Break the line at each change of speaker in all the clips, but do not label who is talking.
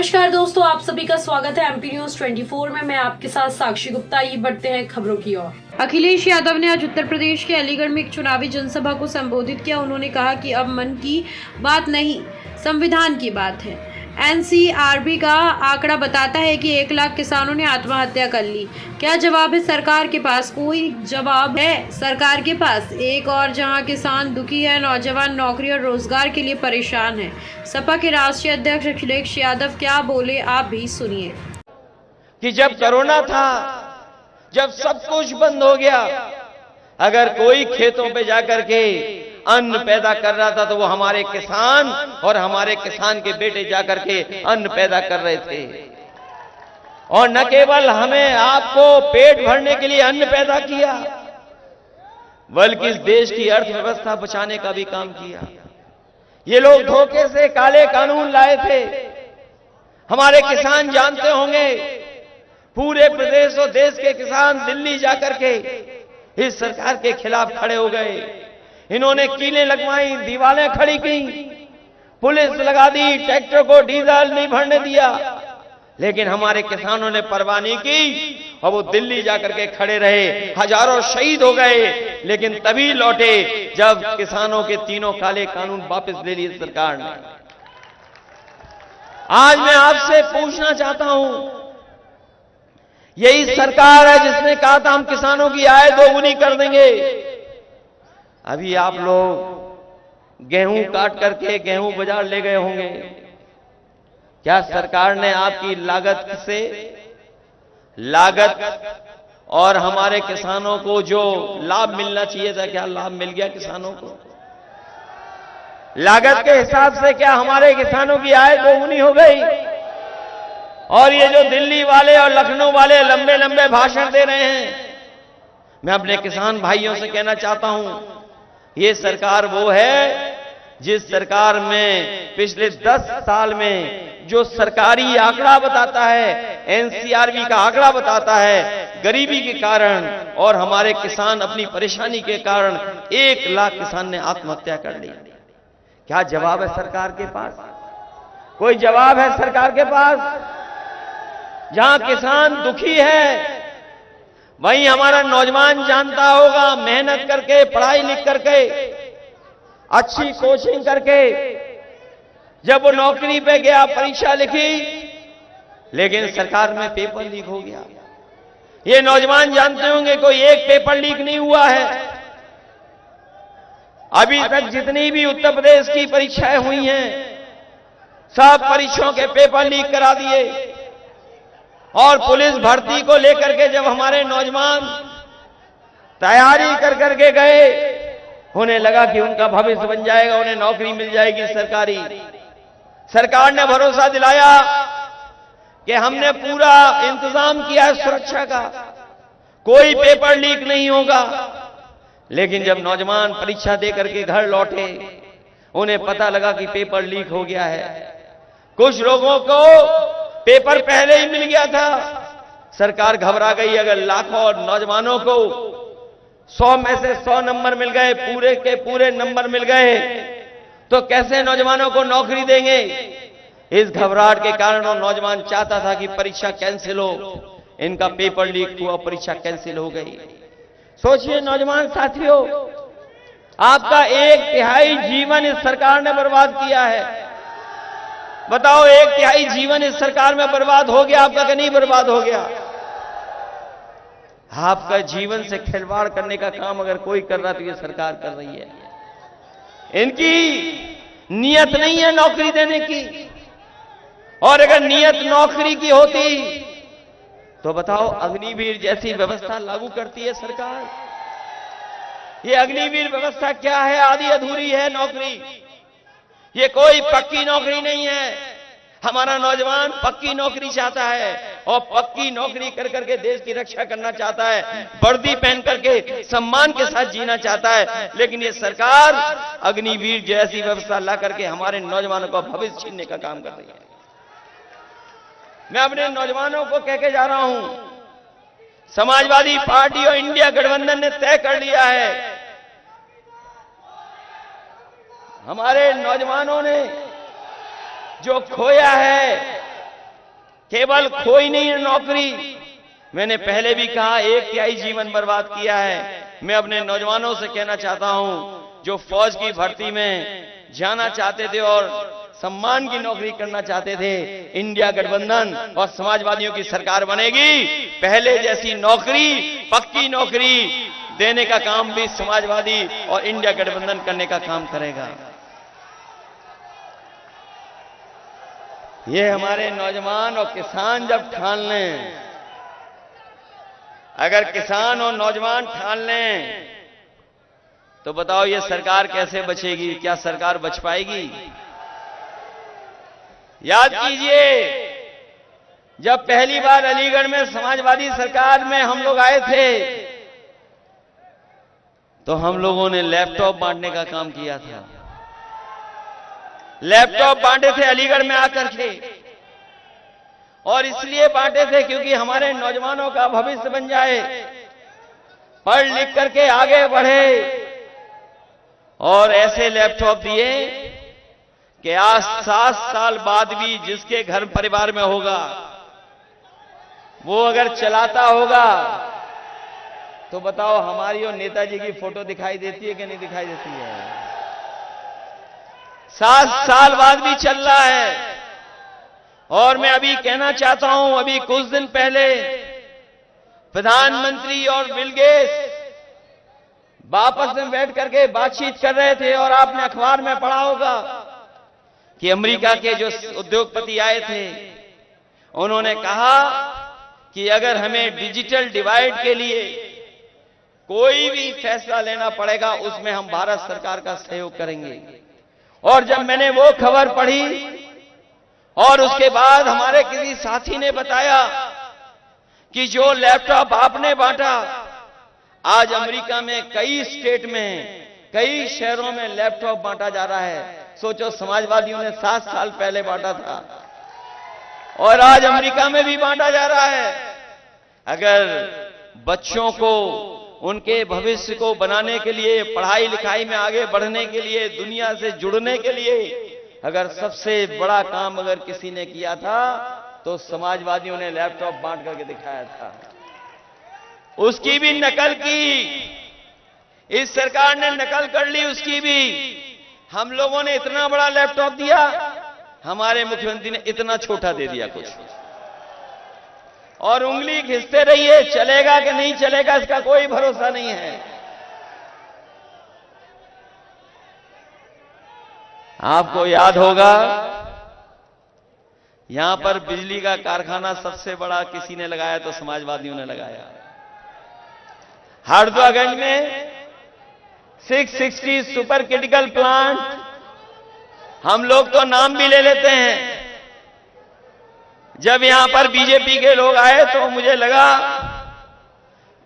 नमस्कार दोस्तों, आप सभी का स्वागत है एमपी न्यूज 24 में। मैं आपके साथ साक्षी गुप्ता। ये बढ़ते हैं खबरों की ओर। अखिलेश यादव ने आज उत्तर प्रदेश के अलीगढ़ में एक चुनावी जनसभा को संबोधित किया। उन्होंने कहा कि अब मन की बात नहीं, संविधान की बात है। एनसीआरबी का आंकड़ा बताता है कि 1 लाख किसानों ने आत्महत्या कर ली। क्या जवाब है सरकार के पास? कोई जवाब है सरकार के पास? एक और जहां किसान दुखी है, नौजवान नौकरी और रोजगार के लिए परेशान है। सपा के राष्ट्रीय अध्यक्ष अखिलेश यादव क्या बोले, आप भी सुनिए।
कि जब कोरोना था, जब सब कुछ बंद हो गया, अगर कोई खेतों पे जाकर के अन्न पैदा कर रहा था तो वो हमारे किसान और हमारे किसान के बेटे जाकर के अन्न पैदा कर रहे थे। और न केवल हमें आपको पेट भरने के लिए अन्न पैदा किया, बल्कि इस देश की अर्थव्यवस्था बचाने का भी काम किया। ये लोग धोखे से काले कानून लाए थे। हमारे किसान जानते होंगे, पूरे प्रदेश और देश के किसान दिल्ली जाकर के इस सरकार के खिलाफ खड़े हो गए। इन्होंने कीलें लगवाई, दीवारें खड़ी की, पुलिस लगा दी, ट्रैक्टर को डीजल नहीं भरने दिया, लेकिन हमारे किसानों ने परवाह नहीं की और वो दिल्ली जाकर के खड़े रहे। हजारों शहीद हो गए, लेकिन तभी लौटे जब किसानों के तीनों काले कानून वापस ले लिए सरकार ने। आज मैं आपसे पूछना चाहता हूं, यही सरकार है जिसने कहा था हम किसानों की आय दोगुनी कर देंगे। अभी आप लोग गेहूं काट करके गेहूं बाजार ले गए होंगे। क्या सरकार ने आपकी लागत और हमारे किसानों को जो लाभ मिलना चाहिए था, क्या लाभ मिल गया किसानों को? लागत के हिसाब से क्या हमारे किसानों की आय दोगुनी हो गई? और ये जो दिल्ली वाले और लखनऊ वाले लंबे लंबे भाषण दे रहे हैं, मैं अपने किसान भाइयों से कहना चाहता हूं, ये सरकार वो है जिस सरकार में पिछले 10 साल में जो सरकारी आंकड़ा बताता है, एनसीआरबी का आंकड़ा बताता है, गरीबी के कारण और हमारे किसान अपनी परेशानी के कारण 1 लाख किसान ने आत्महत्या कर ली। क्या जवाब है सरकार के पास? कोई जवाब है सरकार के पास? जहां किसान दुखी है, वहीं हमारा नौजवान जानता होगा, मेहनत करके, पढ़ाई लिख करके, अच्छी कोचिंग करके जब वो नौकरी पे गया, परीक्षा लिखी, लेकिन सरकार में पेपर लीक हो गया। ये नौजवान जानते होंगे कोई एक पेपर लीक नहीं हुआ है। अभी तक जितनी भी उत्तर प्रदेश की परीक्षाएं हुई हैं, सब परीक्षाओं के पेपर लीक करा दिए। और पुलिस भर्ती को लेकर के जब हमारे नौजवान तैयारी कर करके गए, उन्हें लगा कि उनका भविष्य बन जाएगा, उन्हें नौकरी मिल जाएगी सरकारी। सरकार ने भरोसा दिलाया कि हमने पूरा इंतजाम किया है सुरक्षा का, कोई पेपर लीक नहीं होगा। लेकिन जब नौजवान परीक्षा दे करके घर लौटे, उन्हें पता लगा कि पेपर लीक हो गया है। कुछ लोगों को पेपर पहले ही मिल गया था, सरकार घबरा गई। अगर लाखों नौजवानों को 100 में से 100 नंबर मिल गए, पूरे के पूरे नंबर मिल गए, तो कैसे नौजवानों को नौकरी देंगे? इस घबराहट के कारण वो नौजवान चाहता था कि परीक्षा कैंसिल हो, इनका पेपर लीक हुआ, परीक्षा कैंसिल हो गई। सोचिए नौजवान साथियों, आपका 1/3 जीवन इस सरकार ने बर्बाद किया है। बताओ, 1/3 जीवन इस सरकार में बर्बाद हो गया, आपका कि नहीं बर्बाद हो गया? आपका जीवन से खिलवाड़ करने का काम अगर कोई कर रहा तो ये सरकार कर रही है। इनकी नियत नहीं है नौकरी देने की, और अगर नियत नौकरी की होती तो बताओ, अग्निवीर जैसी व्यवस्था लागू करती है सरकार। ये अग्निवीर व्यवस्था क्या है? आधी अधूरी है नौकरी। ये कोई पक्की नौकरी नहीं है। हमारा नौजवान पक्की नौकरी चाहता है और पक्की नौकरी कर करके देश की रक्षा करना चाहता है, वर्दी पहन करके सम्मान के साथ जीना चाहता है। लेकिन ये सरकार अग्निवीर जैसी व्यवस्था ला करके हमारे नौजवानों का भविष्य छीनने का काम कर रही है। मैं अपने नौजवानों को कह के जा रहा हूं, समाजवादी पार्टी और इंडिया गठबंधन ने तय कर लिया है, हमारे नौजवानों ने जो खोया है केवल खोई नहीं है नौकरी। मैंने पहले भी कहा 1/3 जीवन बर्बाद किया है। मैं अपने नौजवानों से कहना चाहता हूं, जो फौज की भर्ती में जाना चाहते थे और सम्मान की नौकरी करना चाहते थे, इंडिया गठबंधन और समाजवादियों की सरकार बनेगी। पहले जैसी नौकरी, पक्की नौकरी देने का काम भी समाजवादी और इंडिया गठबंधन करने का काम करेगा। ये हमारे नौजवान और किसान जब ठान लें, अगर किसान और नौजवान ठान लें तो बताओ ये सरकार कैसे बचेगी? क्या सरकार बच पाएगी? याद कीजिए, जब पहली बार अलीगढ़ में समाजवादी सरकार में हम लोग आए थे तो हम लोगों ने लैपटॉप बांटने का काम किया था। लैपटॉप बांटे थे अलीगढ़ में आकर के, और इसलिए बांटे थे क्योंकि हमारे नौजवानों का भविष्य बन जाए, पढ़ लिख करके आगे बढ़े। और ऐसे लैपटॉप दिए कि आज 7 साल बाद भी जिसके घर परिवार में होगा, वो अगर चलाता होगा तो बताओ हमारी और नेताजी की फोटो दिखाई देती है कि नहीं दिखाई देती है? 7 साल बाद भी चल रहा है। और मैं अभी कहना चाहता हूं, अभी कुछ दिन पहले प्रधानमंत्री और बिल गेट्स वापस में बैठ करके बातचीत कर रहे थे, और आपने अखबार में पढ़ा होगा कि अमेरिका के जो उद्योगपति आए थे उन्होंने कहा कि अगर हमें डिजिटल डिवाइड के लिए कोई भी फैसला लेना पड़ेगा उसमें हम भारत सरकार का सहयोग करेंगे। और जब मैंने वो खबर पढ़ी और उसके बाद हमारे किसी साथी ने बताया कि जो लैपटॉप आपने बांटा, आज अमेरिका में कई स्टेट में, कई शहरों में लैपटॉप बांटा जा रहा है। सोचो, समाजवादियों ने 7 साल पहले बांटा था और आज अमेरिका में भी बांटा जा रहा है। अगर बच्चों को, उनके भविष्य को बनाने के लिए, पढ़ाई लिखाई में आगे बढ़ने के लिए, दुनिया से जुड़ने के लिए अगर सबसे बड़ा काम अगर किसी ने किया था तो समाजवादियों ने लैपटॉप बांट करके दिखाया था। उसकी भी नकल की, इस सरकार ने नकल कर ली उसकी भी। हम लोगों ने इतना बड़ा लैपटॉप दिया, हमारे मुख्यमंत्री ने इतना छोटा दे दिया कुछ, और उंगली घिसते रहिए, चलेगा कि नहीं चलेगा इसका कोई भरोसा नहीं है। आपको याद होगा, यहां पर बिजली का कारखाना सबसे बड़ा किसी ने लगाया तो समाजवादियों ने लगाया। हरदोगंज में 660 सुपर क्रिटिकल प्लांट, हम लोग तो नाम भी ले लेते हैं। जब यहां पर बीजेपी के लोग आए तो मुझे लगा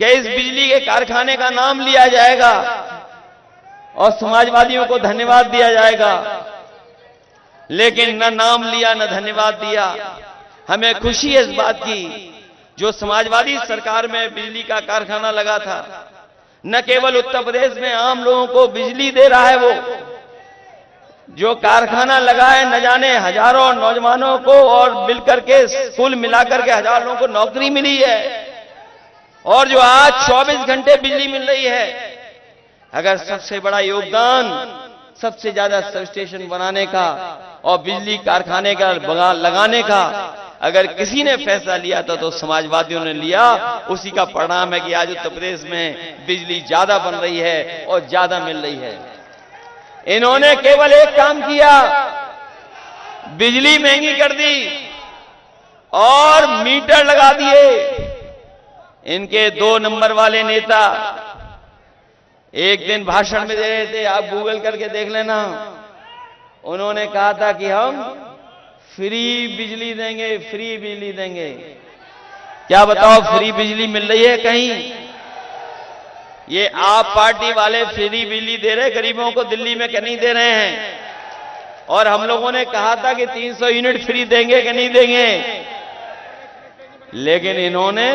कि इस बिजली के कारखाने का नाम लिया जाएगा और समाजवादियों को धन्यवाद दिया जाएगा, लेकिन न नाम लिया न धन्यवाद दिया। हमें खुशी है इस बात की, जो समाजवादी सरकार में बिजली का कारखाना लगा था, न केवल उत्तर प्रदेश में आम लोगों को बिजली दे रहा है, वो जो कारखाना लगा है न जाने हजारों नौजवानों को और मिलकर के कुल मिलाकर के हजारों लोगों को नौकरी मिली है। और जो आज 24 घंटे बिजली मिल रही है, अगर सबसे बड़ा योगदान, सबसे ज्यादा सब स्टेशन बनाने का और बिजली कारखाने का लगाने का अगर किसी ने फैसला लिया था तो समाजवादियों ने लिया। उसी का परिणाम है कि आज उत्तर प्रदेश में बिजली ज्यादा बन रही है और ज्यादा मिल रही है। इन्होंने केवल एक काम किया, बिजली महंगी कर दी और मीटर लगा दिए। इनके 2 नंबर वाले नेता एक दिन भाषण में दे रहे थे, आप गूगल करके देख लेना। उन्होंने कहा था कि हम फ्री बिजली देंगे, फ्री बिजली देंगे। क्या बताओ फ्री बिजली मिल रही है कहीं? ये आप पार्टी वाले फ्री बिजली दे रहे गरीबों को, दिल्ली में नहीं दे रहे हैं। और हम लोगों ने कहा था कि 300 यूनिट फ्री देंगे कि नहीं देंगे, लेकिन इन्होंने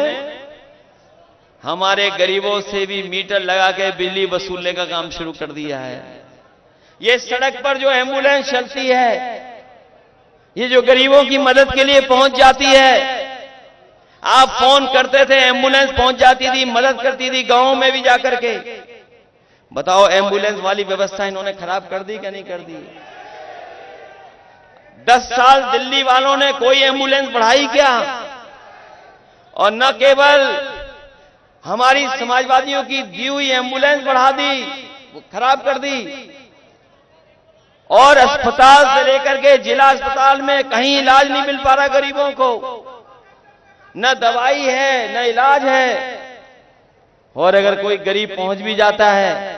हमारे गरीबों से भी मीटर लगा के बिजली वसूलने का काम शुरू कर दिया है। ये सड़क पर जो एम्बुलेंस चलती है, ये जो गरीबों की मदद के लिए पहुंच जाती है, आप फोन करते थे, एम्बुलेंस पहुंच जाती थी, मदद करती थी गांवों में भी जाकर के। बताओ, एम्बुलेंस वाली व्यवस्था इन्होंने खराब कर दी क्या नहीं कर दी? 10 साल दिल्ली वालों ने कोई एम्बुलेंस बढ़ाई क्या? और न केवल हमारी समाजवादियों की दी हुई एम्बुलेंस बढ़ा दी, वो खराब कर दी। और अस्पताल से लेकर के जिला अस्पताल में कहीं इलाज नहीं मिल पा रहा गरीबों को, न दवाई है न इलाज है। और अगर कोई गरीब पहुंच भी जाता है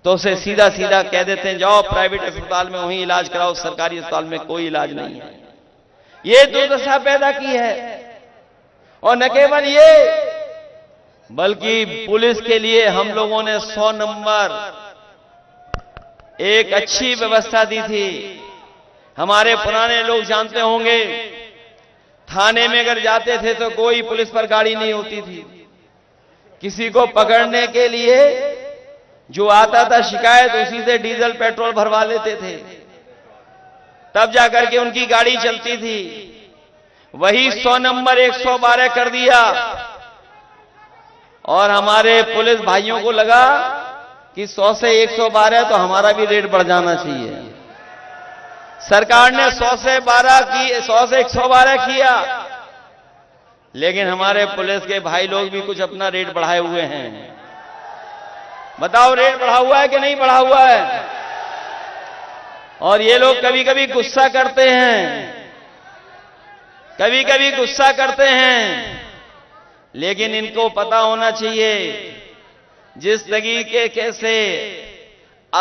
तो उसे सीधा सीधा कह देते हैं जाओ प्राइवेट अस्पताल में वहीं इलाज कराओ, सरकारी अस्पताल में कोई इलाज नहीं है। ये दुर्दशा पैदा की है। और न केवल ये, बल्कि पुलिस के लिए हम लोगों ने 100 नंबर एक अच्छी व्यवस्था दी थी। हमारे पुराने लोग जानते होंगे, थाने में अगर जाते थे तो कोई पुलिस पर गाड़ी नहीं होती थी। किसी को पकड़ने के लिए जो आता था शिकायत, उसी से डीजल पेट्रोल भरवा लेते थे, तब जाकर के उनकी गाड़ी चलती थी। वही 100 नंबर 112 कर दिया। और हमारे पुलिस भाइयों को लगा कि 100 से 112 तो हमारा भी रेट बढ़ जाना चाहिए। सरकार ने 100 से 112 किया, लेकिन हमारे पुलिस के भाई लोग भी कुछ अपना रेट बढ़ाए हुए हैं। बताओ, रेट बढ़ा हुआ है कि नहीं बढ़ा हुआ है? और ये लोग कभी कभी गुस्सा करते हैं, कभी कभी गुस्सा करते हैं, लेकिन इनको पता होना चाहिए जिस तरीके से